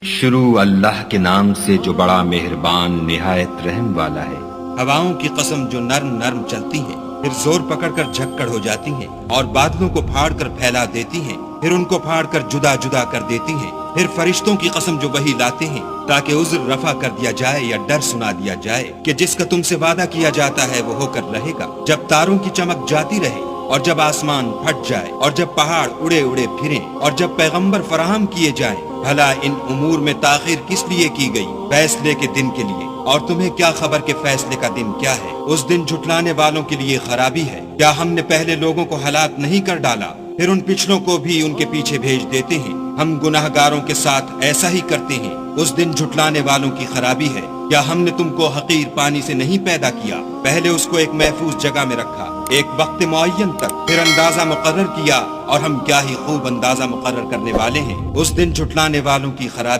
شروع اللہ کے نام سے جو بڑا مہربان نہایت رحم والا ہے۔ ہواؤں کی قسم جو نرم نرم چلتی ہیں، پھر زور پکڑ کر جھکڑ ہو جاتی ہیں، اور بادلوں کو پھاڑ کر پھیلا دیتی ہیں، پھر ان کو پھاڑ کر جدا جدا کر دیتی ہیں۔ پھر فرشتوں کی قسم جو وحی لاتے ہیں تاکہ عذر رفع کر دیا جائے یا ڈر سنا دیا جائے کہ جس کا تم سے وعدہ کیا جاتا ہے وہ ہو کر رہے گا، جب تاروں کی چمک جاتی رہے اور جب آسمان پھٹ جائے اور جب پہاڑ اڑے اڑے پھریں اور جب پیغمبر فراہم کیے جائیں۔ بھلا ان امور میں تاخیر کس لیے کی گئی؟ فیصلے کے دن کے لیے۔ اور تمہیں کیا خبر کہ فیصلے کا دن کیا ہے؟ اس دن جھٹلانے والوں کے لیے خرابی ہے۔ کیا ہم نے پہلے لوگوں کو ہلاک نہیں کر ڈالا؟ پھر ان پچھلوں کو بھی ان کے پیچھے بھیج دیتے ہیں۔ ہم گناہ گاروں کے ساتھ ایسا ہی کرتے ہیں۔ اس دن جھٹلانے والوں کی خرابی ہے۔ کیا ہم نے تم کو حقیر پانی سے نہیں پیدا کیا؟ پہلے اس کو ایک محفوظ جگہ میں رکھا، ایک وقت معین تک، پھر اندازہ مقرر کیا، اور ہم کیا ہی خوب اندازہ مقرر کرنے والے ہیں۔ اس دن جھٹلانے والوں کی خرابی